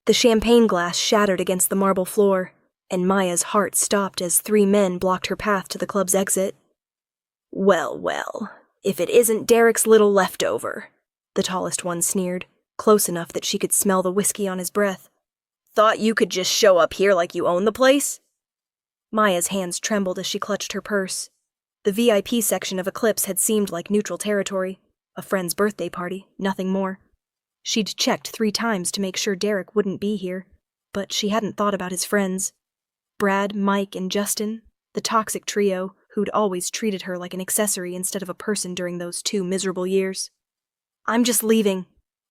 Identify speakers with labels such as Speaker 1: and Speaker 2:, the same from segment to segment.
Speaker 1: The champagne glass shattered against the marble floor, and Maya's heart stopped as 3 men blocked her path to the club's exit. "Well, well, if it isn't Derek's little leftover," the tallest one sneered, close enough that she could smell the whiskey on his breath. "Thought you could just show up here like you own the place?" Maya's hands trembled as she clutched her purse. The VIP section of Eclipse had seemed like neutral territory, a friend's birthday party, nothing more. She'd checked 3 times to make sure Derek wouldn't be here, but she hadn't thought about his friends. Brad, Mike, and Justin, the toxic trio who'd always treated her like an accessory instead of a person during those 2 miserable years. "I'm just leaving,"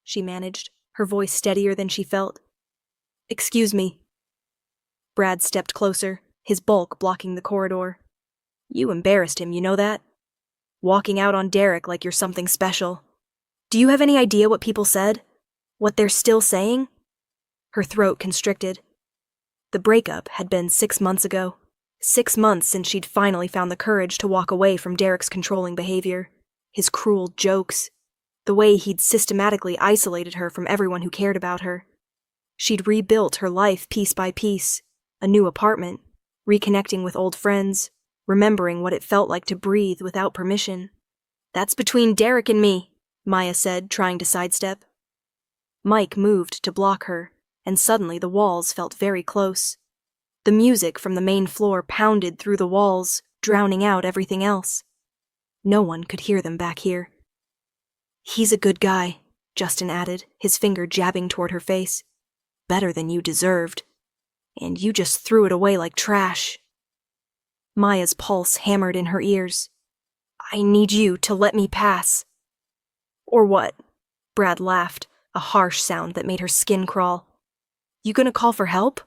Speaker 1: she managed, her voice steadier than she felt. "Excuse me." Brad stepped closer, his bulk blocking the corridor. "You embarrassed him, you know that? Walking out on Derek like you're something special. Do you have any idea what people said? What they're still saying?" Her throat constricted. The breakup had been 6 months ago. 6 months since she'd finally found the courage to walk away from Derek's controlling behavior, his cruel jokes, the way he'd systematically isolated her from everyone who cared about her. She'd rebuilt her life piece by piece, a new apartment, reconnecting with old friends, remembering what it felt like to breathe without permission. "That's between Derek and me," Maya said, trying to sidestep. Mike moved to block her, and suddenly the walls felt very close. The music from the main floor pounded through the walls, drowning out everything else. No one could hear them back here. "He's a good guy," Justin added, his finger jabbing toward her face. "Better than you deserved. And you just threw it away like trash." Maya's pulse hammered in her ears. "I need you to let me pass." "Or what?" Brad laughed, a harsh sound that made her skin crawl. "You gonna call for help?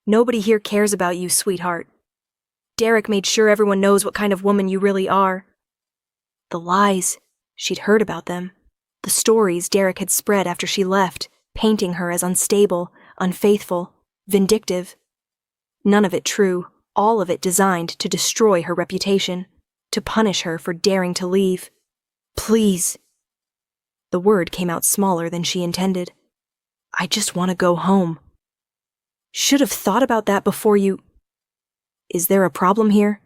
Speaker 1: Nobody here cares about you, sweetheart. Derek made sure everyone knows what kind of woman you really are." The lies, she'd heard about them. The stories Derek had spread after she left, painting her as unstable, unfaithful, vindictive. None of it true, all of it designed to destroy her reputation, to punish her for daring to leave. "Please." The word came out smaller than she intended. "I just want to go home." "Should have thought about that before you—" "Is there a problem here?"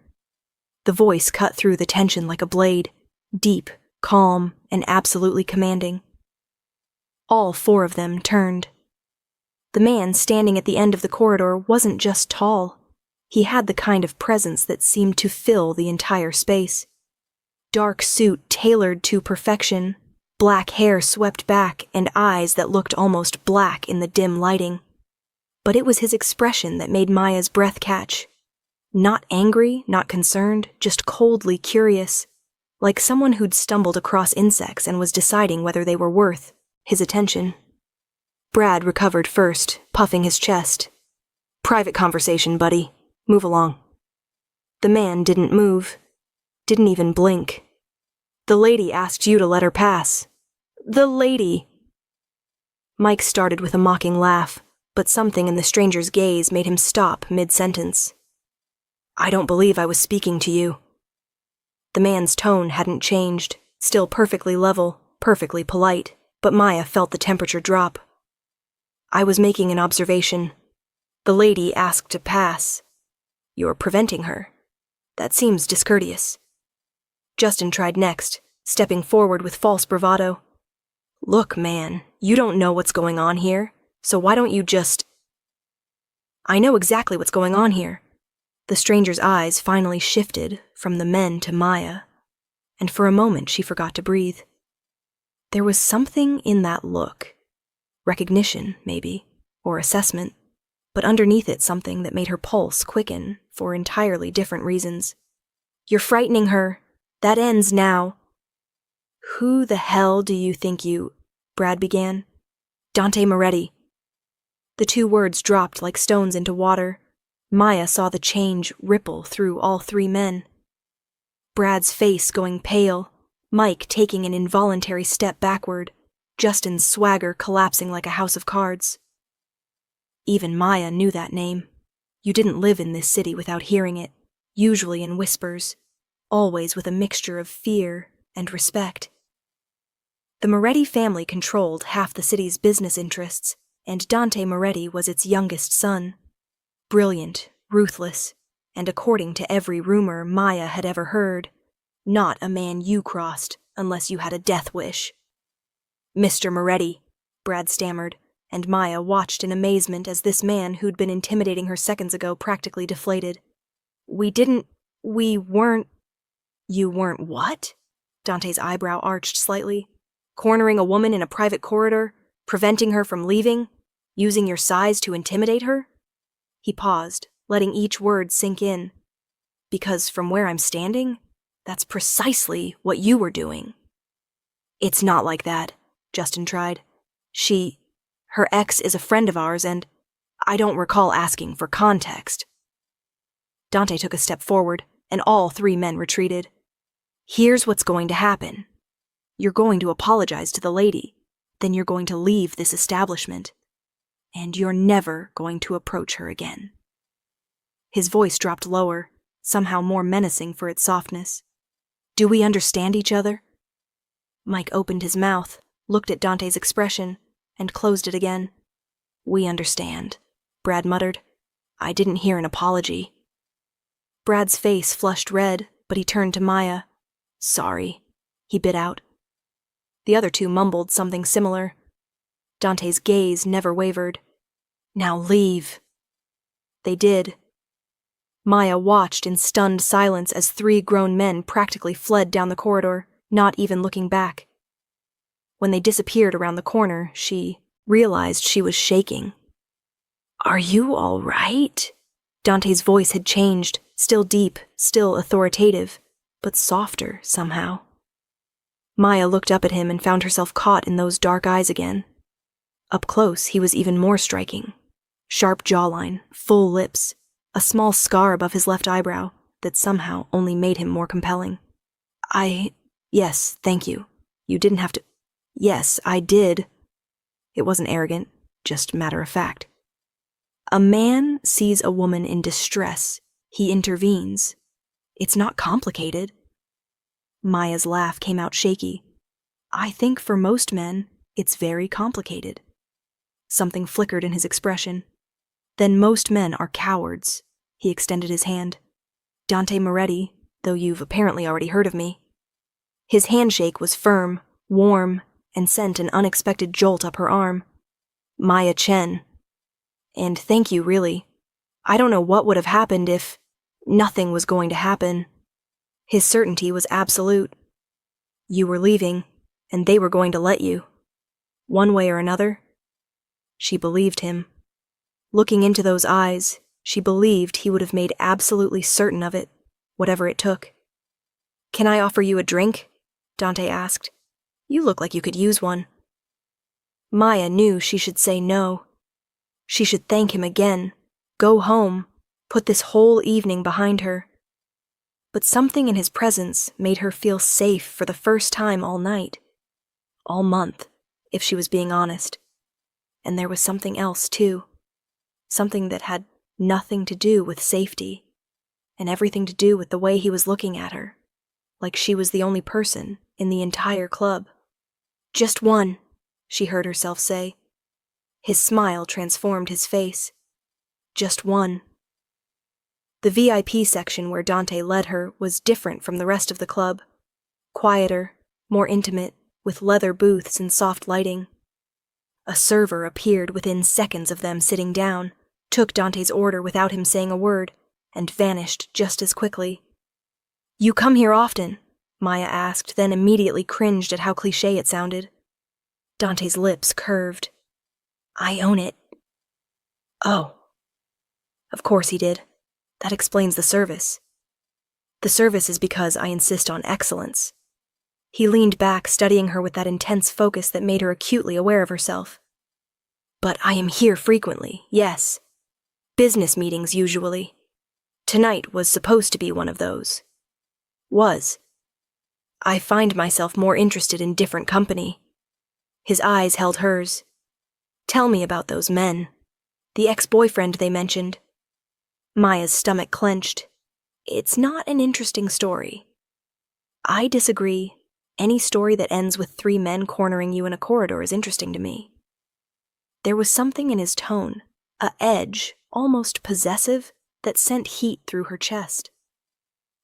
Speaker 1: The voice cut through the tension like a blade, deep, calm, and absolutely commanding. All 4 of them turned. The man standing at the end of the corridor wasn't just tall. He had the kind of presence that seemed to fill the entire space. Dark suit tailored to perfection, black hair swept back, and eyes that looked almost black in the dim lighting. But it was his expression that made Maya's breath catch. Not angry, not concerned, just coldly curious, like someone who'd stumbled across insects and was deciding whether they were worth his attention. Brad recovered first, puffing his chest. "Private conversation, buddy. Move along." The man didn't move, didn't even blink. "The lady asked you to let her pass." "The lady!" Mike started with a mocking laugh, but something in the stranger's gaze made him stop mid-sentence. "I don't believe I was speaking to you." The man's tone hadn't changed, still perfectly level, perfectly polite, but Maya felt the temperature drop. "I was making an observation. The lady asked to pass. You're preventing her. That seems discourteous." Justin tried next, stepping forward with false bravado. "Look, man, you don't know what's going on here, so why don't you just—" "I know exactly what's going on here." The stranger's eyes finally shifted from the men to Maya, and for a moment she forgot to breathe. There was something in that look. Recognition, maybe, or assessment, but underneath it something that made her pulse quicken for entirely different reasons. "You're frightening her. That ends now." "Who the hell do you think you—" Brad began. "Dante Moretti." The 2 words dropped like stones into water. Maya saw the change ripple through all 3 men. Brad's face going pale, Mike taking an involuntary step backward, Justin's swagger collapsing like a house of cards. Even Maya knew that name. You didn't live in this city without hearing it, usually in whispers, always with a mixture of fear and respect. The Moretti family controlled half the city's business interests, and Dante Moretti was its youngest son. Brilliant, ruthless, and according to every rumor Maya had ever heard, not a man you crossed unless you had a death wish. "Mr. Moretti," Brad stammered, and Maya watched in amazement as this man who'd been intimidating her seconds ago practically deflated. We weren't... You weren't what? Dante's eyebrow arched slightly. Cornering a woman in a private corridor, preventing her from leaving, using your size to intimidate her? He paused, letting each word sink in. Because from where I'm standing, that's precisely what you were doing. It's not like that, Justin tried. Her ex is a friend of ours, and I don't recall asking for context. Dante took a step forward, and all three men retreated. Here's what's going to happen. You're going to apologize to the lady, then you're going to leave this establishment, and you're never going to approach her again. His voice dropped lower, somehow more menacing for its softness. Do we understand each other? Mike opened his mouth, looked at Dante's expression, and closed it again. We understand, Brad muttered. I didn't hear an apology. Brad's face flushed red, but he turned to Maya. Sorry, he bit out. The other two mumbled something similar. Dante's gaze never wavered. Now leave. They did. Maya watched in stunned silence as three grown men practically fled down the corridor, not even looking back. When they disappeared around the corner, she realized she was shaking. Are you all right? Dante's voice had changed, still deep, still authoritative, but softer somehow. Maya looked up at him and found herself caught in those dark eyes again. Up close, he was even more striking. Sharp jawline, full lips, a small scar above his left eyebrow that somehow only made him more compelling. Yes, thank you. You didn't have to... Yes, I did. It wasn't arrogant, just matter of fact. A man sees a woman in distress. He intervenes. It's not complicated. Maya's laugh came out shaky. I think for most men, it's very complicated. Something flickered in his expression. Then most men are cowards. He extended his hand. Dante Moretti, though you've apparently already heard of me. His handshake was firm, warm, and sent an unexpected jolt up her arm. Maya Chen. And thank you, really. I don't know what would have happened if nothing was going to happen. His certainty was absolute. You were leaving, and they were going to let you. One way or another. She believed him. Looking into those eyes, she believed he would have made absolutely certain of it, whatever it took. Can I offer you a drink? Dante asked. You look like you could use one. Maya knew she should say no. She should thank him again, go home, put this whole evening behind her. But something in his presence made her feel safe for the first time all night. All month, if she was being honest. And there was something else, too. Something that had nothing to do with safety, and everything to do with the way he was looking at her, like she was the only person in the entire club. Just one, she heard herself say. His smile transformed his face. Just one. The VIP section where Dante led her was different from the rest of the club. Quieter, more intimate, with leather booths and soft lighting. A server appeared within seconds of them sitting down, took Dante's order without him saying a word, and vanished just as quickly. You come here often? Maya asked, then immediately cringed at how cliché it sounded. Dante's lips curved. I own it. Oh. Of course he did. That explains the service. The service is because I insist on excellence. He leaned back, studying her with that intense focus that made her acutely aware of herself. But I am here frequently, yes. Business meetings, usually. Tonight was supposed to be one of those. Was. I find myself more interested in different company. His eyes held hers. Tell me about those men. The ex-boyfriend they mentioned. Maya's stomach clenched. It's not an interesting story. I disagree. Any story that ends with three men cornering you in a corridor is interesting to me. There was something in his tone, a edge, almost possessive, that sent heat through her chest.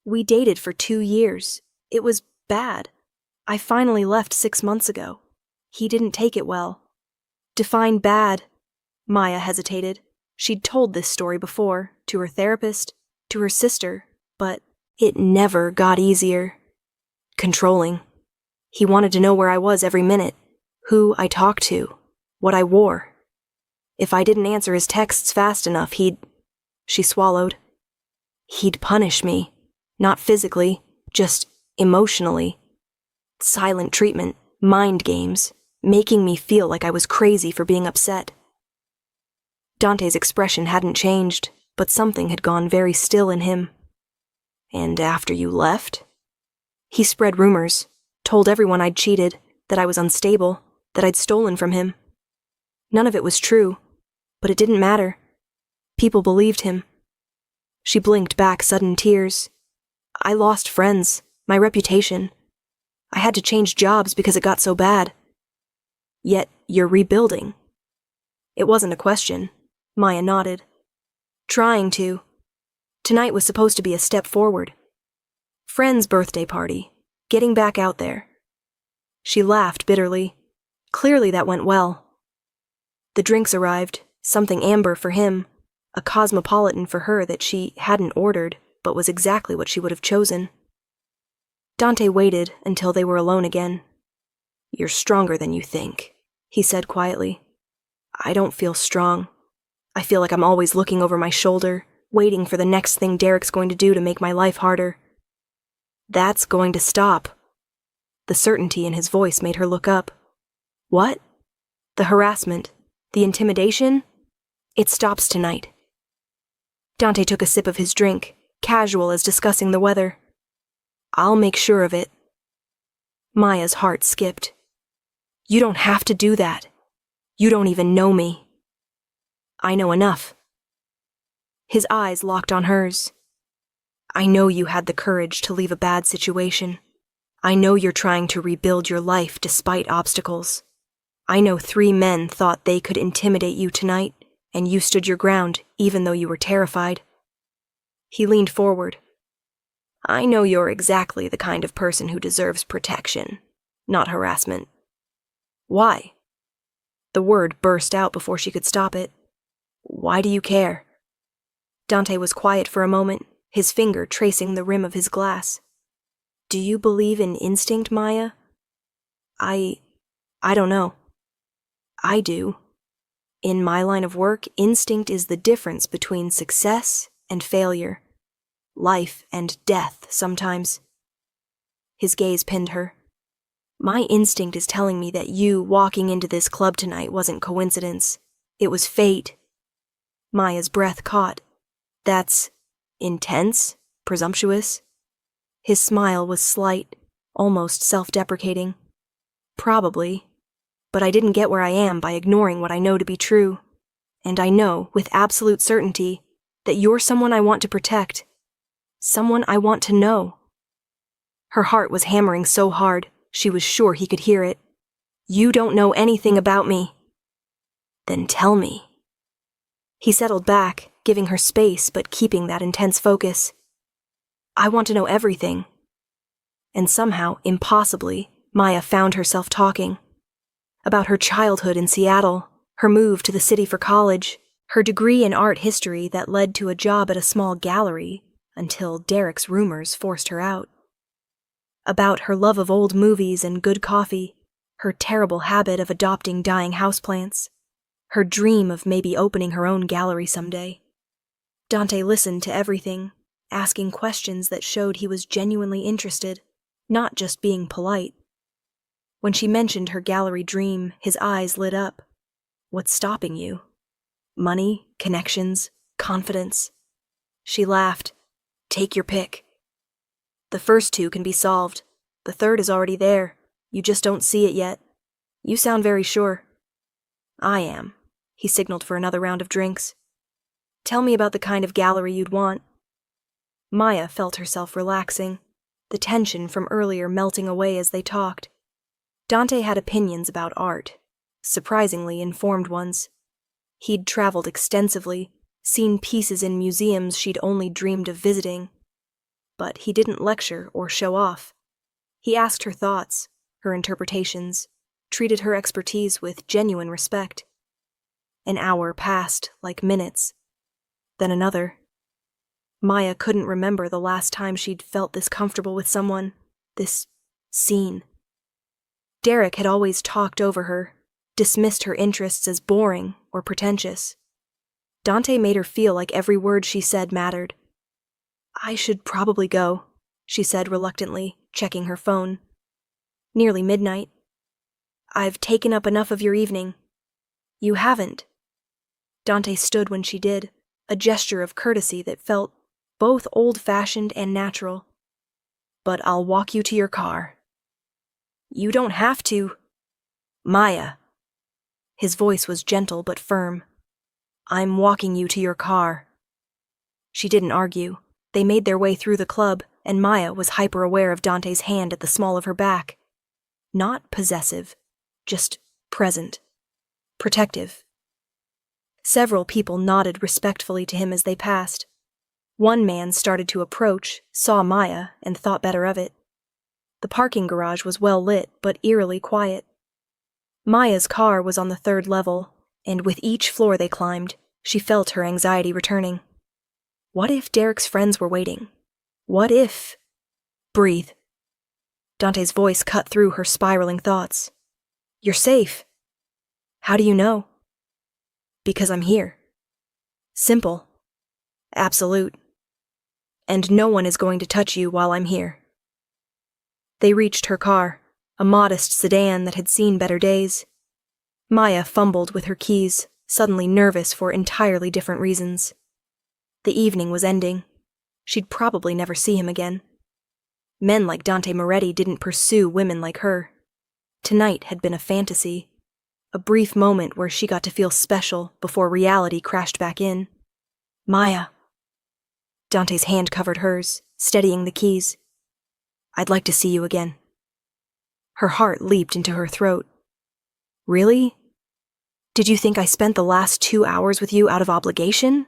Speaker 1: We dated for 2 years. It was bad. I finally left 6 months ago. He didn't take it well. Define bad. Maya hesitated. She'd told this story before, to her therapist, to her sister, but it never got easier. Controlling. He wanted to know where I was every minute, who I talked to, what I wore. If I didn't answer his texts fast enough, She swallowed. He'd punish me. Not physically, just emotionally. Silent treatment, mind games, making me feel like I was crazy for being upset. Dante's expression hadn't changed, but something had gone very still in him. And after you left? He spread rumors, told everyone I'd cheated, that I was unstable, that I'd stolen from him. None of it was true, but it didn't matter. People believed him. She blinked back sudden tears. I lost friends, my reputation. I had to change jobs because it got so bad. Yet you're rebuilding. It wasn't a question. Maya nodded. Trying to. Tonight was supposed to be a step forward. Friend's birthday party. Getting back out there. She laughed bitterly. Clearly that went well. The drinks arrived, something amber for him, a cosmopolitan for her that she hadn't ordered, but was exactly what she would have chosen. Dante waited until they were alone again. You're stronger than you think, he said quietly. I don't feel strong. I feel like I'm always looking over my shoulder, waiting for the next thing Derek's going to do to make my life harder. That's going to stop. The certainty in his voice made her look up. What? The harassment, the intimidation? It stops tonight. Dante took a sip of his drink, casual as discussing the weather. I'll make sure of it. Maya's heart skipped. You don't have to do that. You don't even know me. I know enough. His eyes locked on hers. I know you had the courage to leave a bad situation. I know you're trying to rebuild your life despite obstacles. I know 3 men thought they could intimidate you tonight, and you stood your ground even though you were terrified. He leaned forward. I know you're exactly the kind of person who deserves protection, not harassment. Why? The word burst out before she could stop it. Why do you care? Dante was quiet for a moment, his finger tracing the rim of his glass. Do you believe in instinct, Maya? I don't know. I do. In my line of work, instinct is the difference between success and failure. Life and death, sometimes. His gaze pinned her. My instinct is telling me that you walking into this club tonight wasn't coincidence. It was fate. Maya's breath caught. That's intense, presumptuous. His smile was slight, almost self-deprecating. Probably. But I didn't get where I am by ignoring what I know to be true. And I know, with absolute certainty, that you're someone I want to protect. Someone I want to know. Her heart was hammering so hard, she was sure he could hear it. You don't know anything about me. Then tell me. He settled back, giving her space but keeping that intense focus. I want to know everything. And somehow, impossibly, Maya found herself talking. About her childhood in Seattle, her move to the city for college, her degree in art history that led to a job at a small gallery, until Derek's rumors forced her out. About her love of old movies and good coffee, her terrible habit of adopting dying houseplants, her dream of maybe opening her own gallery someday. Dante listened to everything, asking questions that showed he was genuinely interested, not just being polite. When she mentioned her gallery dream, his eyes lit up. What's stopping you? Money, connections, confidence. She laughed. Take your pick. The first 2 can be solved. The third is already there. You just don't see it yet. You sound very sure. I am. He signaled for another round of drinks. Tell me about the kind of gallery you'd want. Maya felt herself relaxing, the tension from earlier melting away as they talked. Dante had opinions about art, surprisingly informed ones. He'd traveled extensively, seen pieces in museums she'd only dreamed of visiting. But he didn't lecture or show off. He asked her thoughts, her interpretations, treated her expertise with genuine respect. An hour passed like minutes, then another. Maya couldn't remember the last time she'd felt this comfortable with someone, this seen. Derek had always talked over her, dismissed her interests as boring or pretentious. Dante made her feel like every word she said mattered. "I should probably go," she said reluctantly, checking her phone. "Nearly midnight. I've taken up enough of your evening." "You haven't." Dante stood when she did, a gesture of courtesy that felt both old-fashioned and natural. "But I'll walk you to your car." "You don't have to." "Maya." His voice was gentle but firm. "I'm walking you to your car." She didn't argue. They made their way through the club, and Maya was hyper-aware of Dante's hand at the small of her back. Not possessive, just present. Protective. Several people nodded respectfully to him as they passed. One man started to approach, saw Maya, and thought better of it. The parking garage was well lit, but eerily quiet. Maya's car was on the 3rd level, and with each floor they climbed, she felt her anxiety returning. What if Derek's friends were waiting? What if... Breathe. Dante's voice cut through her spiraling thoughts. "You're safe." "How do you know?" "Because I'm here." Simple. Absolute. "And no one is going to touch you while I'm here." They reached her car, a modest sedan that had seen better days. Maya fumbled with her keys, suddenly nervous for entirely different reasons. The evening was ending. She'd probably never see him again. Men like Dante Moretti didn't pursue women like her. Tonight had been a fantasy, a brief moment where she got to feel special before reality crashed back in. "Maya." Dante's hand covered hers, steadying the keys. "I'd like to see you again." Her heart leaped into her throat. "Really? Did you think I spent the last 2 hours with you out of obligation?"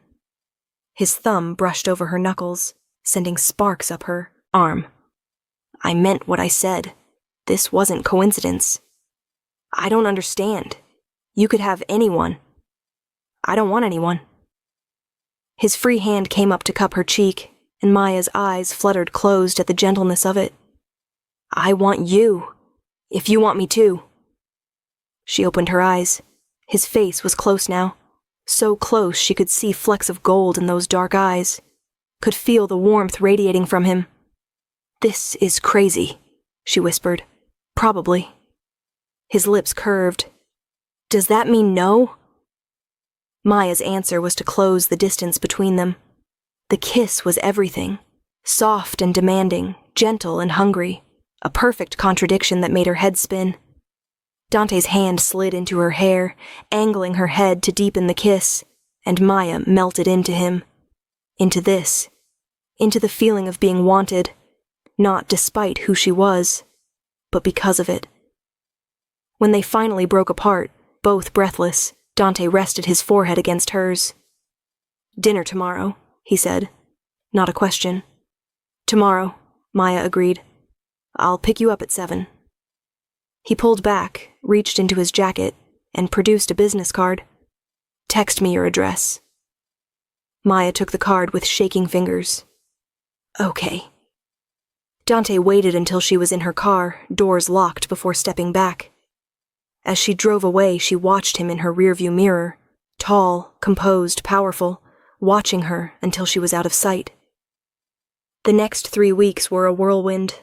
Speaker 1: His thumb brushed over her knuckles, sending sparks up her arm. "I meant what I said. This wasn't coincidence. I don't understand. You could have anyone. I don't want anyone." His free hand came up to cup her cheek, and Maya's eyes fluttered closed at the gentleness of it. "I want you, if you want me too." She opened her eyes. His face was close now, so close she could see flecks of gold in those dark eyes, could feel the warmth radiating from him. "This is crazy," she whispered. "Probably." His lips curved. "Does that mean no?" Maya's answer was to close the distance between them. The kiss was everything, soft and demanding, gentle and hungry, a perfect contradiction that made her head spin. Dante's hand slid into her hair, angling her head to deepen the kiss, and Maya melted into him. Into this. Into the feeling of being wanted, not despite who she was, but because of it. When they finally broke apart, both breathless, Dante rested his forehead against hers. "Dinner tomorrow," he said. Not a question. "Tomorrow," Maya agreed. "I'll pick you up at 7. He pulled back, reached into his jacket, and produced a business card. "Text me your address." Maya took the card with shaking fingers. "Okay." Dante waited until she was in her car, doors locked, before stepping back. As she drove away, she watched him in her rearview mirror, tall, composed, powerful, watching her until she was out of sight. The next 3 weeks were a whirlwind.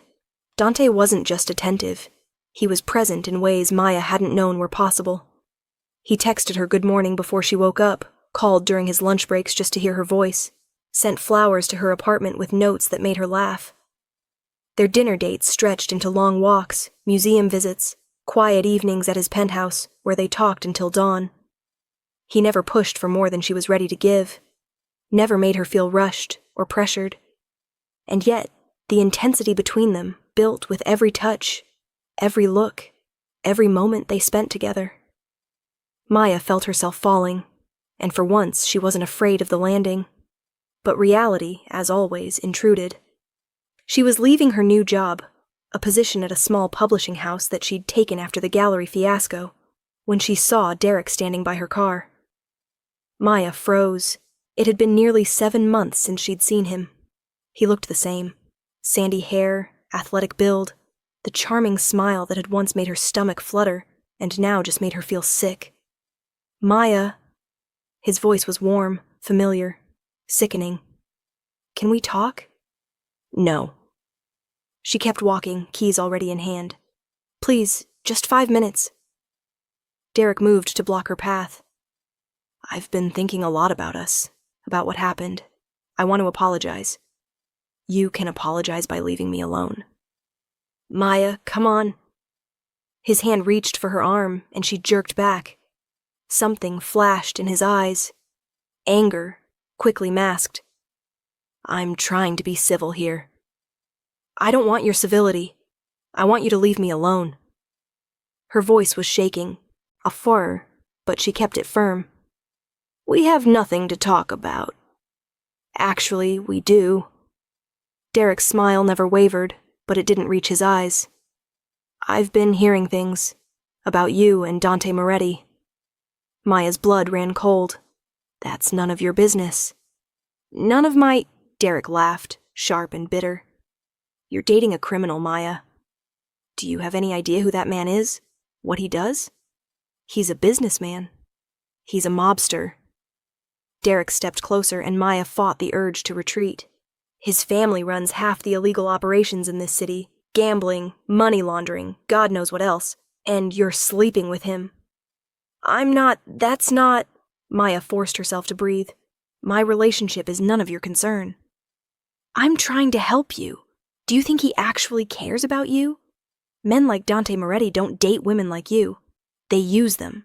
Speaker 1: Dante wasn't just attentive. He was present in ways Maya hadn't known were possible. He texted her good morning before she woke up, called during his lunch breaks just to hear her voice, sent flowers to her apartment with notes that made her laugh. Their dinner dates stretched into long walks, museum visits, quiet evenings at his penthouse, where they talked until dawn. He never pushed for more than she was ready to give, never made her feel rushed or pressured. And yet, the intensity between them built with every touch, every look, every moment they spent together. Maya felt herself falling, and for once she wasn't afraid of the landing. But reality, as always, intruded. She was leaving her new job, a position at a small publishing house that she'd taken after the gallery fiasco, when she saw Derek standing by her car. Maya froze. It had been nearly 7 months since she'd seen him. He looked the same. Sandy hair, athletic build, the charming smile that had once made her stomach flutter and now just made her feel sick. Maya. His voice was warm, familiar, sickening. Can we talk? No. She kept walking, keys already in hand. Please, just 5 minutes. Derek moved to block her path. I've been thinking a lot about us, about what happened. I want to apologize. You can apologize by leaving me alone. Maya, come on. His hand reached for her arm, and she jerked back. Something flashed in his eyes. Anger, quickly masked. I'm trying to be civil here. I don't want your civility. I want you to leave me alone. Her voice was shaking, a furr, but she kept it firm. We have nothing to talk about. Actually, we do. Derek's smile never wavered, but it didn't reach his eyes. I've been hearing things about you and Dante Moretti. Maya's blood ran cold. That's none of your business. None of my... Derek laughed, sharp and bitter. You're dating a criminal, Maya. Do you have any idea who that man is? What he does? He's a businessman. He's a mobster. Derek stepped closer, and Maya fought the urge to retreat. His family runs half the illegal operations in this city. Gambling, money laundering, God knows what else. And you're sleeping with him. That's not... Maya forced herself to breathe. My relationship is none of your concern. I'm trying to help you. Do you think he actually cares about you? Men like Dante Moretti don't date women like you. They use them.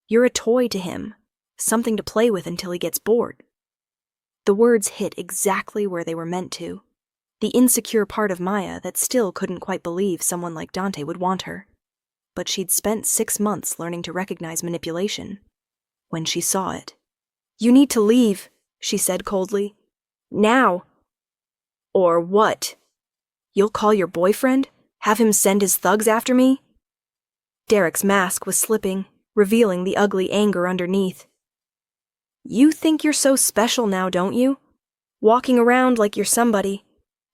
Speaker 1: You're a toy to him, something to play with until he gets bored. The words hit exactly where they were meant to. The insecure part of Maya that still couldn't quite believe someone like Dante would want her. But she'd spent 6 months learning to recognize manipulation. When she saw it. You need to leave, she said coldly. Now. Or what? You'll call your boyfriend? Have him send his thugs after me? Derek's mask was slipping, revealing the ugly anger underneath. You think you're so special now, don't you? Walking around like you're somebody,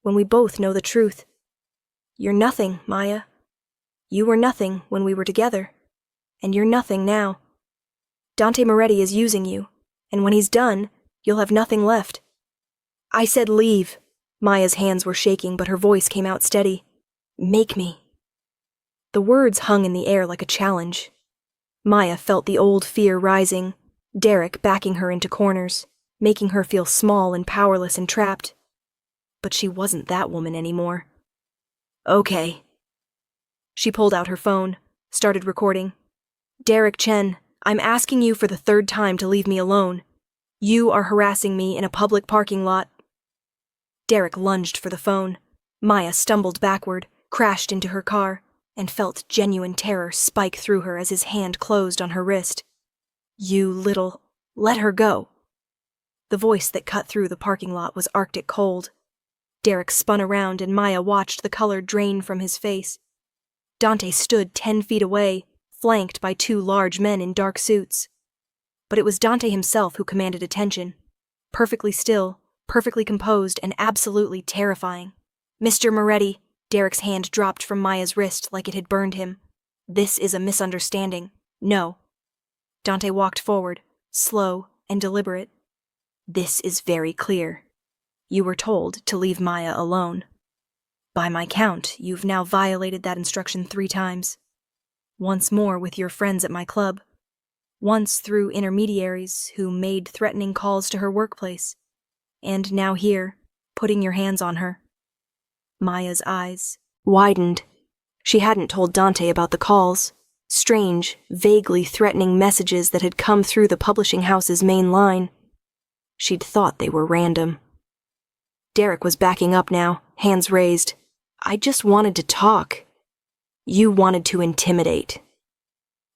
Speaker 1: when we both know the truth. You're nothing, Maya. You were nothing when we were together, and you're nothing now. Dante Moretti is using you, and when he's done, you'll have nothing left. I said leave. Maya's hands were shaking, but her voice came out steady. Make me. The words hung in the air like a challenge. Maya felt the old fear rising, Derek backing her into corners, making her feel small and powerless and trapped. But she wasn't that woman anymore. Okay. She pulled out her phone, started recording. Derek Chen, I'm asking you for the 3rd time to leave me alone. You are harassing me in a public parking lot. Derek lunged for the phone. Maya stumbled backward, crashed into her car, and felt genuine terror spike through her as his hand closed on her wrist. You little... Let her go. The voice that cut through the parking lot was arctic cold. Derek spun around and Maya watched the color drain from his face. Dante stood 10 feet away, flanked by 2 large men in dark suits. But it was Dante himself who commanded attention. Perfectly still, perfectly composed, and absolutely terrifying. Mr. Moretti, Derek's hand dropped from Maya's wrist like it had burned him. This is a misunderstanding. No. Dante walked forward, slow and deliberate. This is very clear. You were told to leave Maya alone. By my count, you've now violated that instruction 3 times. Once more with your friends at my club. Once through intermediaries who made threatening calls to her workplace. And now here, putting your hands on her. Maya's eyes widened. She hadn't told Dante about the calls. Strange, vaguely threatening messages that had come through the publishing house's main line. She'd thought they were random. Derek was backing up now, hands raised. I just wanted to talk. You wanted to intimidate.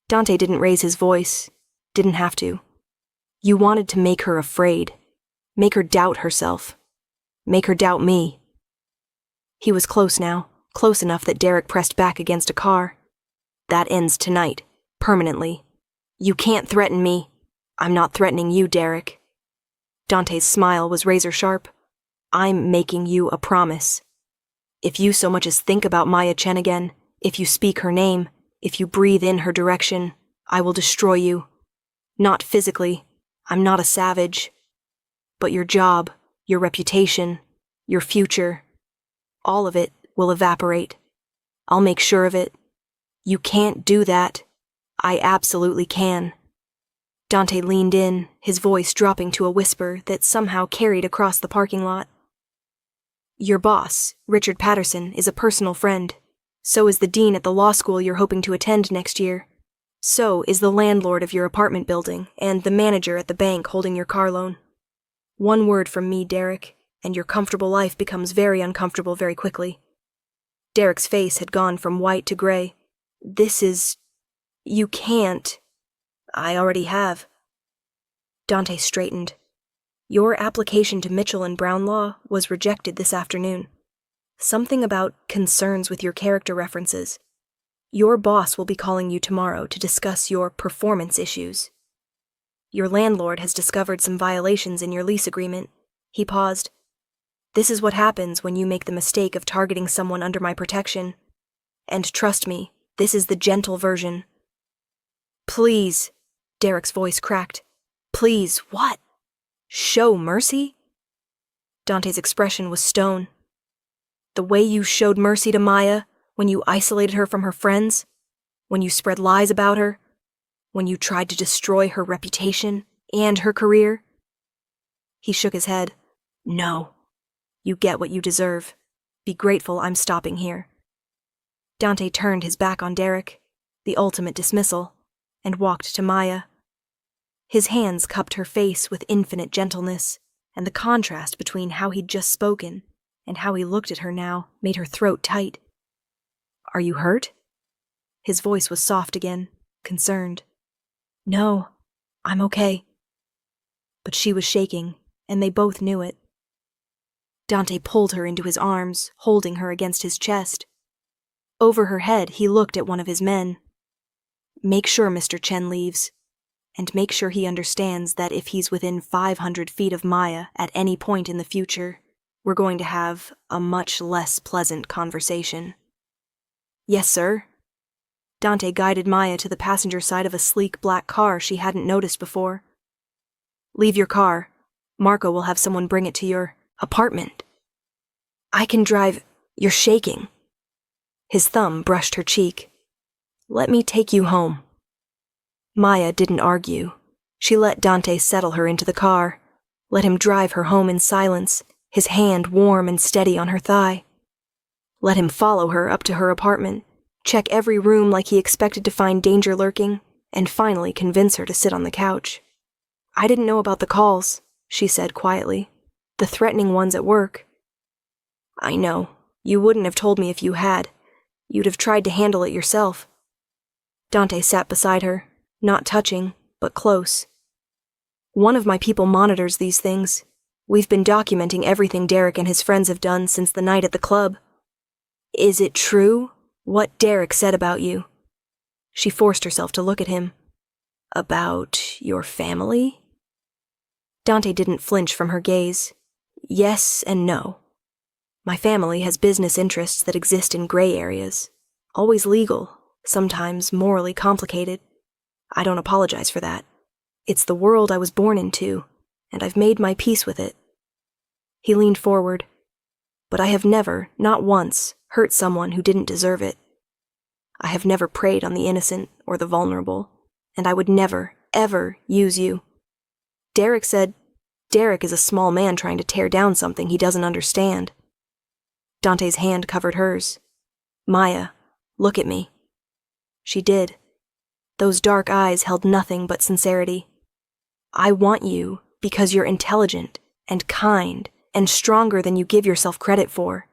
Speaker 1: Dante didn't raise his voice. Didn't have to. You wanted to make her afraid. Make her doubt herself. Make her doubt me. He was close now, close enough that Derek pressed back against a car. That ends tonight, permanently. You can't threaten me. I'm not threatening you, Derek. Dante's smile was razor sharp. I'm making you a promise. If you so much as think about Maya Chen again, if you speak her name, if you breathe in her direction, I will destroy you. Not physically. I'm not a savage. But your job, your reputation, your future, all of it will evaporate. I'll make sure of it. You can't do that. I absolutely can. Dante leaned in, his voice dropping to a whisper that somehow carried across the parking lot. Your boss, Richard Patterson, is a personal friend. So is the dean at the law school you're hoping to attend next year. So is the landlord of your apartment building and the manager at the bank holding your car loan. One word from me, Derek, and your comfortable life becomes very uncomfortable very quickly. Derek's face had gone from white to gray. You can't. I already have. Dante straightened. Your application to Mitchell and Brown Law was rejected this afternoon. Something about concerns with your character references. Your boss will be calling you tomorrow to discuss your performance issues. Your landlord has discovered some violations in your lease agreement. He paused. This is what happens when you make the mistake of targeting someone under my protection. And trust me, this is the gentle version. Please, Derek's voice cracked. Please, what? Show mercy? Dante's expression was stone. The way you showed mercy to Maya, when you isolated her from her friends, when you spread lies about her, when you tried to destroy her reputation and her career. He shook his head. No. You get what you deserve. Be grateful I'm stopping here. Dante turned his back on Derek, the ultimate dismissal, and walked to Maya. His hands cupped her face with infinite gentleness, and the contrast between how he'd just spoken and how he looked at her now made her throat tight. Are you hurt? His voice was soft again, concerned. No, I'm okay. But she was shaking, and they both knew it. Dante pulled her into his arms, holding her against his chest. Over her head, he looked at one of his men. Make sure Mr. Chen leaves, and make sure he understands that if he's within 500 feet of Maya at any point in the future, we're going to have a much less pleasant conversation. Yes, sir. Dante guided Maya to the passenger side of a sleek black car she hadn't noticed before. Leave your car. Marco will have someone bring it to your apartment. I can drive. You're shaking. His thumb brushed her cheek. Let me take you home. Maya didn't argue. She let Dante settle her into the car, let him drive her home in silence, his hand warm and steady on her thigh. Let him follow her up to her apartment, check every room like he expected to find danger lurking, and finally convince her to sit on the couch. I didn't know about the calls, she said quietly. The threatening ones at work. I know. You wouldn't have told me if you had. You'd have tried to handle it yourself. Dante sat beside her, not touching, but close. One of my people monitors these things. We've been documenting everything Derek and his friends have done since the night at the club. Is it true, what Derek said about you? She forced herself to look at him. About your family? Dante didn't flinch from her gaze. Yes and no. My family has business interests that exist in gray areas. Always legal, sometimes morally complicated. I don't apologize for that. It's the world I was born into, and I've made my peace with it. He leaned forward. But I have never, not once, hurt someone who didn't deserve it. I have never preyed on the innocent or the vulnerable, and I would never, ever use you. Derek said, Derek is a small man trying to tear down something he doesn't understand. Dante's hand covered hers. Maya, look at me. She did. Those dark eyes held nothing but sincerity. I want you because you're intelligent and kind and stronger than you give yourself credit for.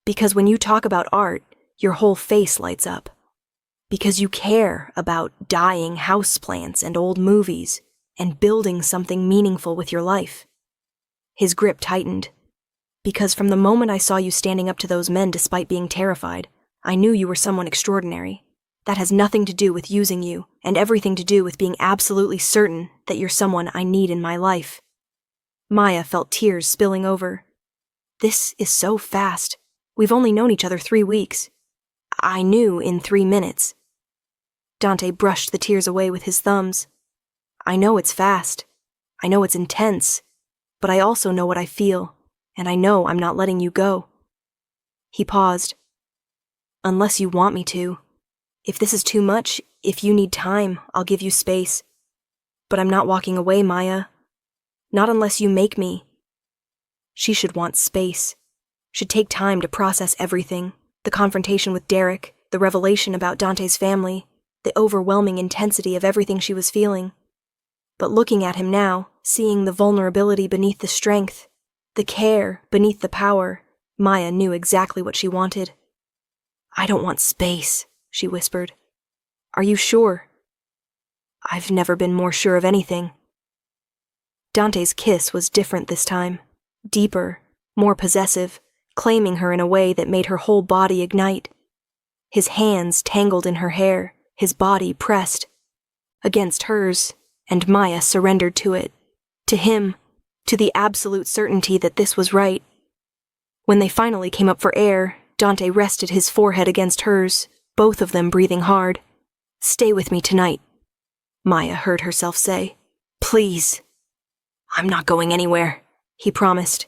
Speaker 1: Because when you talk about art, your whole face lights up. Because you care about dying houseplants and old movies and building something meaningful with your life. His grip tightened. Because from the moment I saw you standing up to those men despite being terrified, I knew you were someone extraordinary. That has nothing to do with using you, and everything to do with being absolutely certain that you're someone I need in my life. Maya felt tears spilling over. This is so fast. We've only known each other 3 weeks. I knew in 3 minutes. Dante brushed the tears away with his thumbs. I know it's fast. I know it's intense. But I also know what I feel, and I know I'm not letting you go. He paused. Unless you want me to. If this is too much, if you need time, I'll give you space. But I'm not walking away, Maya. Not unless you make me. She should want space. Should take time to process everything. The confrontation with Derek, the revelation about Dante's family, the overwhelming intensity of everything she was feeling. But looking at him now, seeing the vulnerability beneath the strength, the care beneath the power, Maya knew exactly what she wanted. I don't want space, she whispered. Are you sure? I've never been more sure of anything. Dante's kiss was different this time, deeper, more possessive, claiming her in a way that made her whole body ignite. His hands tangled in her hair, his body pressed against hers, and Maya surrendered to it, to him, to the absolute certainty that this was right. When they finally came up for air, Dante rested his forehead against hers, both of them breathing hard. Stay with me tonight, Maya heard herself say. Please. I'm not going anywhere, he promised.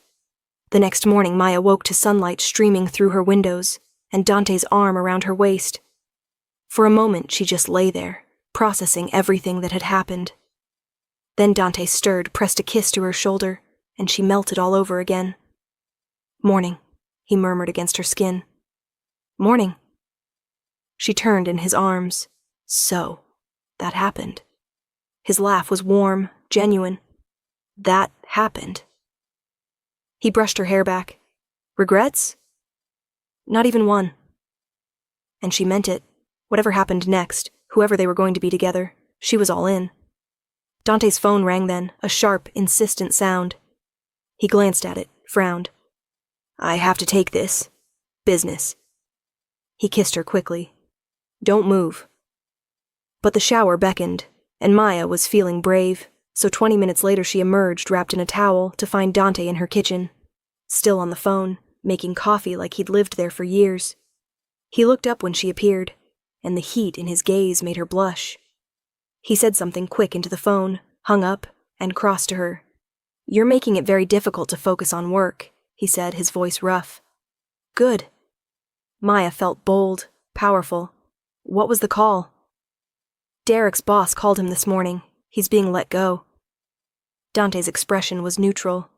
Speaker 1: The next morning, Maya woke to sunlight streaming through her windows and Dante's arm around her waist. For a moment, she just lay there, processing everything that had happened. Then Dante stirred, pressed a kiss to her shoulder, and she melted all over again. Morning, he murmured against her skin. Morning. She turned in his arms. So, that happened. His laugh was warm, genuine. That happened. He brushed her hair back. Regrets? Not even one. And she meant it. Whatever happened next, whoever they were going to be together, she was all in. Dante's phone rang then, a sharp, insistent sound. He glanced at it, frowned. I have to take this. Business. He kissed her quickly. Don't move. But the shower beckoned, and Maya was feeling brave, so 20 minutes later she emerged wrapped in a towel to find Dante in her kitchen, still on the phone, making coffee like he'd lived there for years. He looked up when she appeared, and the heat in his gaze made her blush. He said something quick into the phone, hung up, and crossed to her. You're making it very difficult to focus on work, he said, his voice rough. Good. Maya felt bold, powerful. What was the call? Derek's boss called him this morning. He's being let go. Dante's expression was neutral.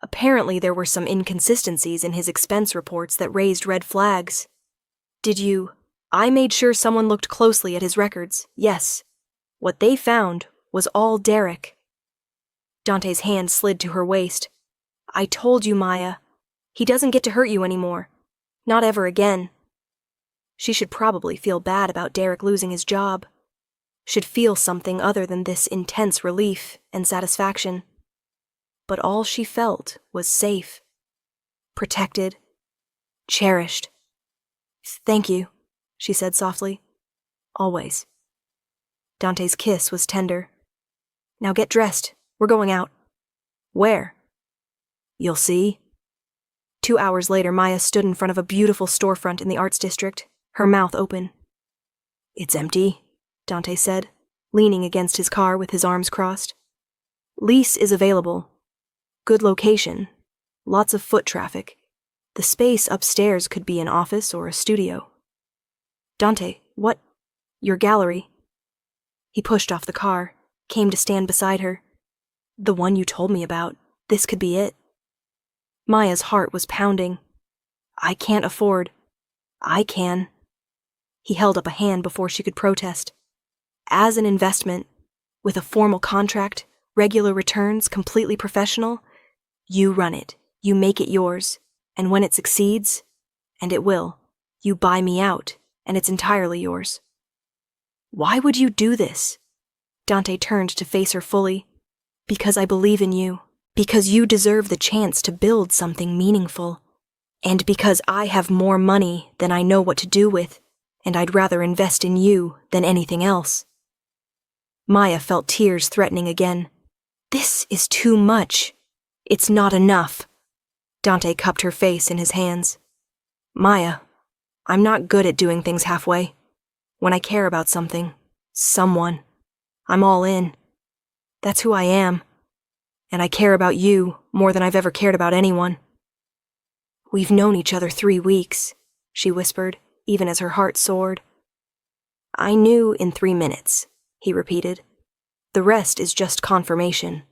Speaker 1: Apparently there were some inconsistencies in his expense reports that raised red flags. Did you? I made sure someone looked closely at his records, yes. What they found was all Derek. Dante's hand slid to her waist. I told you, Maya. He doesn't get to hurt you anymore. Not ever again. She should probably feel bad about Derek losing his job. Should feel something other than this intense relief and satisfaction. But all she felt was safe, protected, cherished. Thank you, she said softly. Always. Dante's kiss was tender. Now get dressed. We're going out. Where? You'll see. 2 hours later, Maya stood in front of a beautiful storefront in the arts district, her mouth open. It's empty, Dante said, leaning against his car with his arms crossed. Lease is available. Good location. Lots of foot traffic. The space upstairs could be an office or a studio. Dante, what? Your gallery. He pushed off the car, came to stand beside her. The one you told me about. This could be it. Maya's heart was pounding. I can't afford. I can. He held up a hand before she could protest. As an investment, with a formal contract, regular returns, completely professional, you run it, you make it yours, and when it succeeds, and it will, you buy me out, and it's entirely yours. Why would you do this? Dante turned to face her fully. Because I believe in you. Because you deserve the chance to build something meaningful. And because I have more money than I know what to do with, and I'd rather invest in you than anything else. Maya felt tears threatening again. This is too much. It's not enough. Dante cupped her face in his hands. Maya, I'm not good at doing things halfway. When I care about something, someone, I'm all in. That's who I am. And I care about you more than I've ever cared about anyone. We've known each other 3 weeks, she whispered, even as her heart soared. I knew in 3 minutes, he repeated. The rest is just confirmation.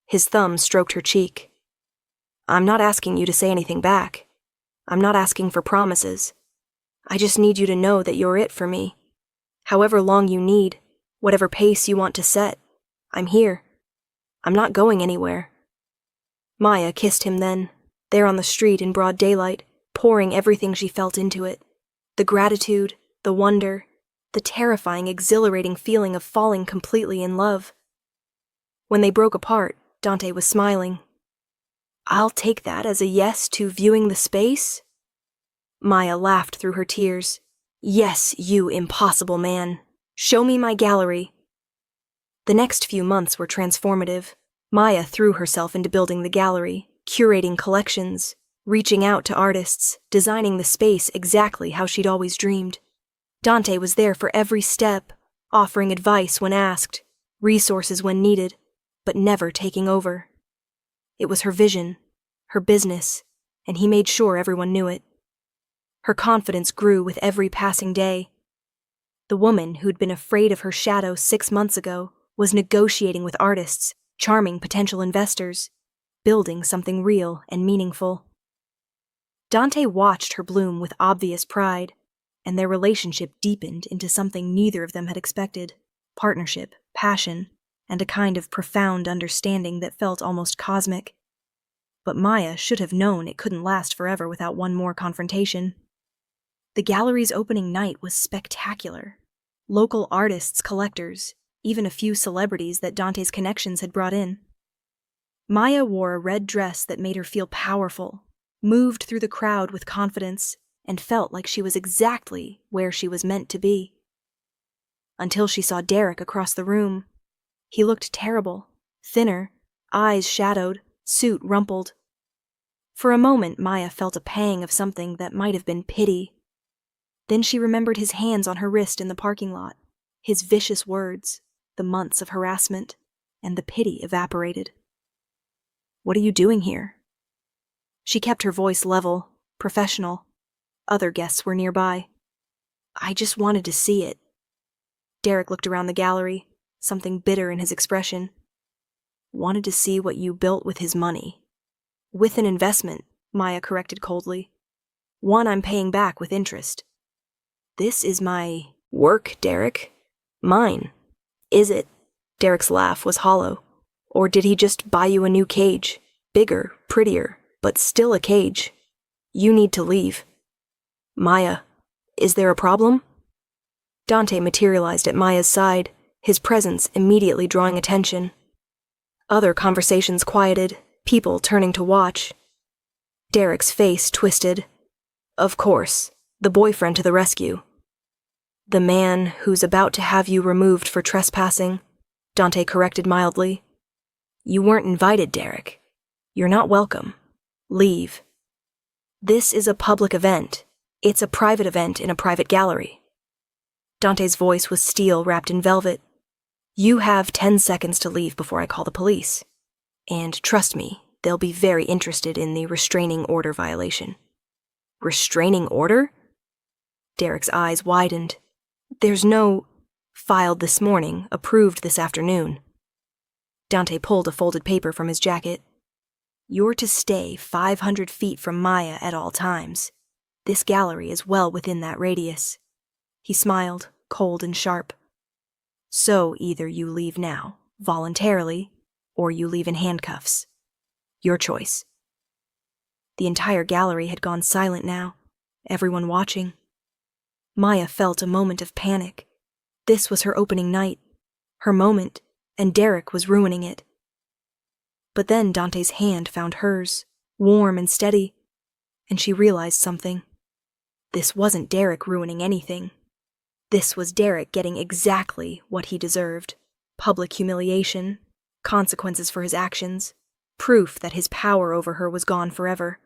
Speaker 1: His thumb stroked her cheek. I'm not asking you to say anything back. I'm not asking for promises. I just need you to know that you're it for me. However long you need, whatever pace you want to set, I'm here. I'm not going anywhere. Maya kissed him then, there on the street in broad daylight, pouring everything she felt into it. The gratitude, the wonder, the terrifying, exhilarating feeling of falling completely in love. When they broke apart, Dante was smiling. I'll take that as a yes to viewing the space? Maya laughed through her tears. Yes, you impossible man. Show me my gallery. The next few months were transformative. Maya threw herself into building the gallery, curating collections, reaching out to artists, designing the space exactly how she'd always dreamed. Dante was there for every step, offering advice when asked, resources when needed, but never taking over. It was her vision, her business, and he made sure everyone knew it. Her confidence grew with every passing day. The woman who'd been afraid of her shadow 6 months ago was negotiating with artists, charming potential investors, building something real and meaningful. Dante watched her bloom with obvious pride, and their relationship deepened into something neither of them had expected: partnership, passion, and a kind of profound understanding that felt almost cosmic. But Maya should have known it couldn't last forever without one more confrontation. The gallery's opening night was spectacular. Local artists, collectors, even a few celebrities that Dante's connections had brought in. Maya wore a red dress that made her feel powerful, moved through the crowd with confidence, and felt like she was exactly where she was meant to be. Until she saw Derek across the room. He looked terrible, thinner, eyes shadowed, suit rumpled. For a moment, Maya felt a pang of something that might have been pity. Then she remembered his hands on her wrist in the parking lot, his vicious words, the months of harassment, and the pity evaporated. What are you doing here? She kept her voice level, professional. Other guests were nearby. I just wanted to see it. Derek looked around the gallery, something bitter in his expression. Wanted to see what you built with his money. With an investment, Maya corrected coldly. One I'm paying back with interest. This is my work, Derek. Mine. Is it? Derek's laugh was hollow. Or did he just buy you a new cage? Bigger, prettier, but still a cage. You need to leave. Maya, is there a problem? Dante materialized at Maya's side, his presence immediately drawing attention. Other conversations quieted, people turning to watch. Derek's face twisted. Of course, the boyfriend to the rescue. The man who's about to have you removed for trespassing, Dante corrected mildly. You weren't invited, Derek. You're not welcome. Leave. This is a public event. It's a private event in a private gallery. Dante's voice was steel wrapped in velvet. You have 10 seconds to leave before I call the police. And trust me, they'll be very interested in the restraining order violation. Restraining order? Derek's eyes widened. There's no... Filed this morning, approved this afternoon. Dante pulled a folded paper from his jacket. You're to stay 500 feet from Maya at all times. This gallery is well within that radius. He smiled, cold and sharp. So either you leave now, voluntarily, or you leave in handcuffs. Your choice. The entire gallery had gone silent now, everyone watching. Maya felt a moment of panic. This was her opening night, her moment, and Derek was ruining it. But then Dante's hand found hers, warm and steady, and she realized something. This wasn't Derek ruining anything. This was Derek getting exactly what he deserved: public humiliation, consequences for his actions, proof that his power over her was gone forever.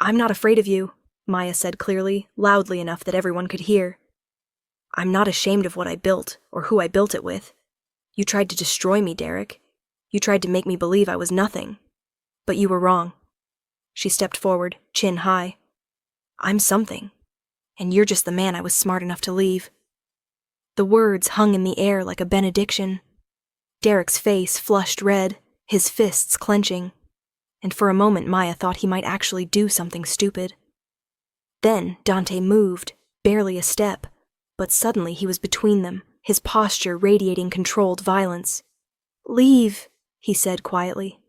Speaker 1: "I'm not afraid of you," Maya said clearly, loudly enough that everyone could hear. "I'm not ashamed of what I built, or who I built it with. You tried to destroy me, Derek. You tried to make me believe I was nothing. But you were wrong." She stepped forward, chin high. "I'm something, and you're just the man I was smart enough to leave." The words hung in the air like a benediction. Derek's face flushed red, his fists clenching, and for a moment Maya thought he might actually do something stupid. Then Dante moved, barely a step, but suddenly he was between them, his posture radiating controlled violence. "Leave," he said quietly.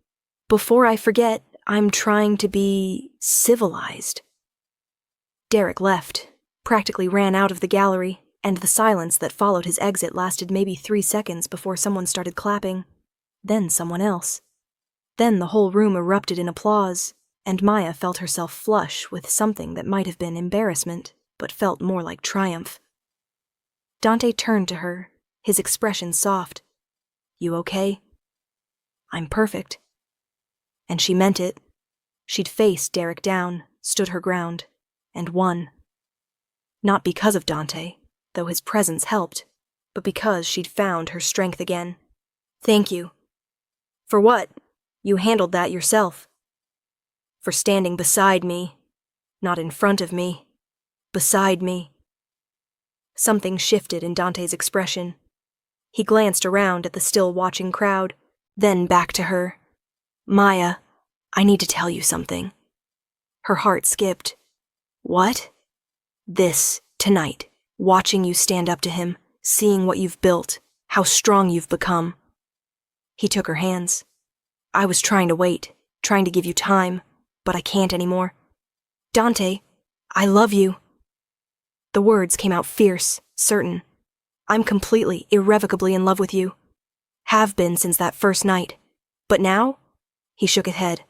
Speaker 1: "Before I forget, I'm trying to be civilized." Derek left, practically ran out of the gallery, and the silence that followed his exit lasted maybe 3 seconds before someone started clapping. Then someone else. Then the whole room erupted in applause, and Maya felt herself flush with something that might have been embarrassment, but felt more like triumph. Dante turned to her, his expression soft. "You okay?" "I'm perfect." And she meant it. She'd faced Derek down, stood her ground, and won. Not because of Dante, though his presence helped, but because she'd found her strength again. "Thank you." "For what? You handled that yourself." "For standing beside me. Not in front of me. Beside me." Something shifted in Dante's expression. He glanced around at the still watching crowd, then back to her. "Maya, I need to tell you something." Her heart skipped. "What?" "This, tonight, watching you stand up to him, seeing what you've built, how strong you've become." He took her hands. "I was trying to wait, trying to give you time, but I can't anymore. Dante, I love you." The words came out fierce, certain. "I'm completely, irrevocably in love with you. Have been since that first night. But now?" He shook his head.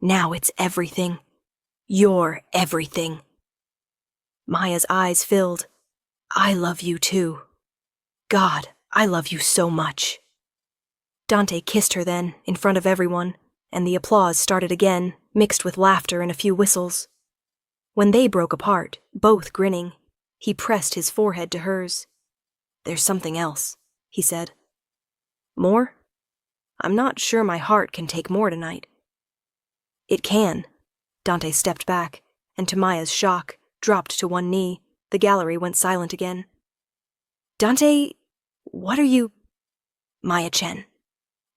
Speaker 1: "Now it's everything. You're everything." Maya's eyes filled. "I love you too. God, I love you so much." Dante kissed her then, in front of everyone, and the applause started again, mixed with laughter and a few whistles. When they broke apart, both grinning, he pressed his forehead to hers. "There's something else," he said. "More? I'm not sure my heart can take more tonight." "It can." Dante stepped back, and to Maya's shock, dropped to one knee. The gallery went silent again. "Dante, what are you—" "Maya Chen,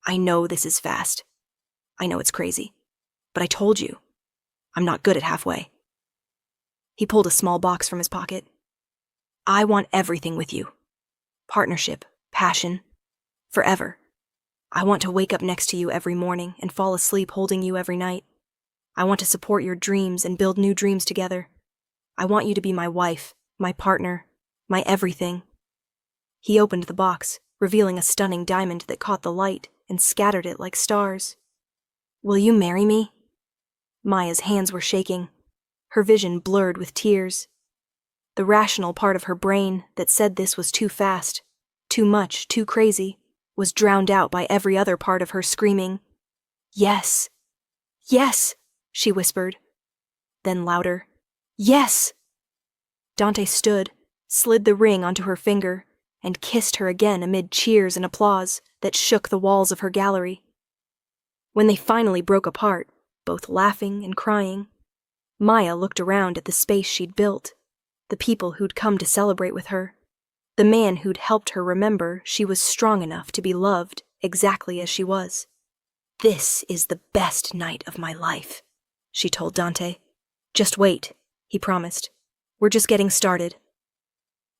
Speaker 1: I know this is fast. I know it's crazy. But I told you, I'm not good at halfway." He pulled a small box from his pocket. "I want everything with you. Partnership, passion, forever. I want to wake up next to you every morning and fall asleep holding you every night. I want to support your dreams and build new dreams together. I want you to be my wife, my partner, my everything." He opened the box, revealing a stunning diamond that caught the light and scattered it like stars. "Will you marry me?" Maya's hands were shaking, her vision blurred with tears. The rational part of her brain that said this was too fast, too much, too crazy, was drowned out by every other part of her screaming, "Yes! Yes!" she whispered. Then louder, "Yes!" Dante stood, slid the ring onto her finger, and kissed her again amid cheers and applause that shook the walls of her gallery. When they finally broke apart, both laughing and crying, Maya looked around at the space she'd built, the people who'd come to celebrate with her, the man who'd helped her remember she was strong enough to be loved exactly as she was. "This is the best night of my life," she told Dante. "Just wait," he promised. "We're just getting started."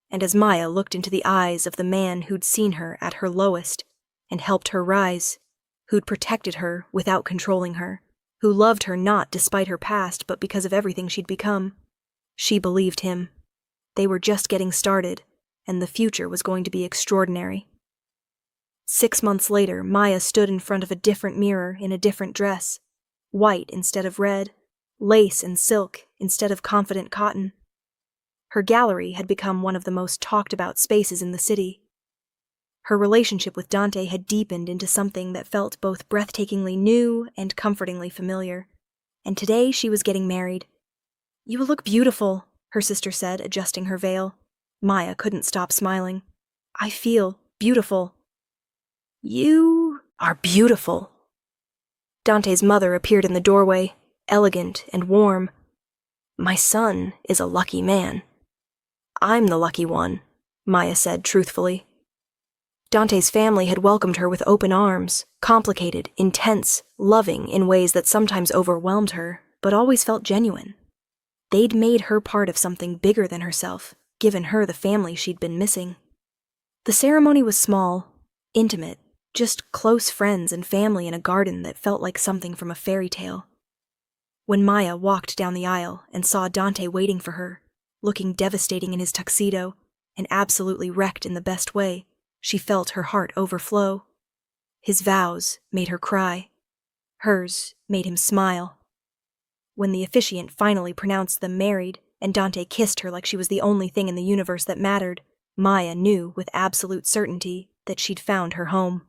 Speaker 1: And as Maya looked into the eyes of the man who'd seen her at her lowest and helped her rise, who'd protected her without controlling her, who loved her not despite her past but because of everything she'd become, she believed him. They were just getting started, and the future was going to be extraordinary. 6 months later, Maya stood in front of a different mirror in a different dress, white instead of red, lace and silk instead of confident cotton. Her gallery had become one of the most talked-about spaces in the city. Her relationship with Dante had deepened into something that felt both breathtakingly new and comfortingly familiar, and today she was getting married. "You look beautiful," her sister said, adjusting her veil. Maya couldn't stop smiling. "I feel beautiful." "You are beautiful." Dante's mother appeared in the doorway, elegant and warm. "My son is a lucky man." "I'm the lucky one," Maya said truthfully. Dante's family had welcomed her with open arms, complicated, intense, loving in ways that sometimes overwhelmed her, but always felt genuine. They'd made her part of something bigger than herself, given her the family she'd been missing. The ceremony was small, intimate, just close friends and family in a garden that felt like something from a fairy tale. When Maya walked down the aisle and saw Dante waiting for her, looking devastating in his tuxedo and absolutely wrecked in the best way, she felt her heart overflow. His vows made her cry. Hers made him smile. When the officiant finally pronounced them married and Dante kissed her like she was the only thing in the universe that mattered, Maya knew with absolute certainty that she'd found her home.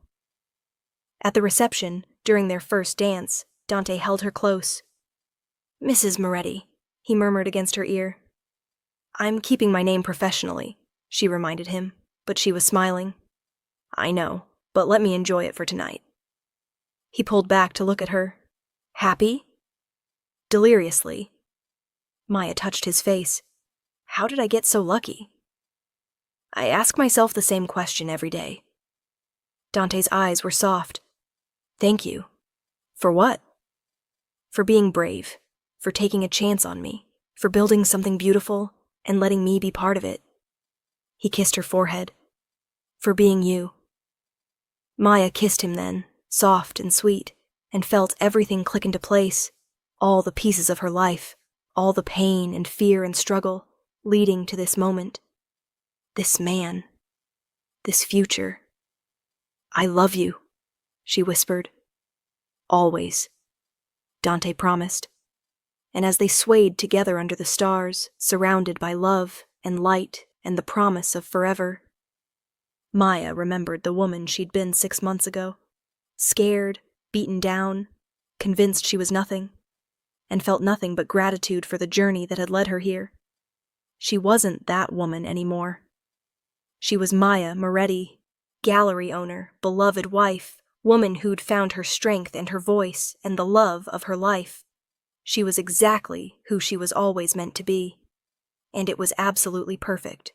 Speaker 1: At the reception, during their first dance, Dante held her close. "Mrs. Moretti," he murmured against her ear. "I'm keeping my name professionally," she reminded him, but she was smiling. "I know, but let me enjoy it for tonight." He pulled back to look at her. "Happy?" Deliriously. Maya touched his face. "How did I get so lucky?" "I ask myself the same question every day." Dante's eyes were soft. "Thank you." "For what?" "For being brave, for taking a chance on me, for building something beautiful and letting me be part of it." He kissed her forehead. "For being you." Maya kissed him then, soft and sweet, and felt everything click into place, all the pieces of her life, all the pain and fear and struggle, leading to this moment. This man. This future. "I love you," she whispered. "Always," Dante promised. And as they swayed together under the stars, surrounded by love and light and the promise of forever, Maya remembered the woman she'd been 6 months ago, scared, beaten down, convinced she was nothing, and felt nothing but gratitude for the journey that had led her here. She wasn't that woman anymore. She was Maya Moretti, gallery owner, beloved wife, woman who'd found her strength and her voice and the love of her life. She was exactly who she was always meant to be, and it was absolutely perfect.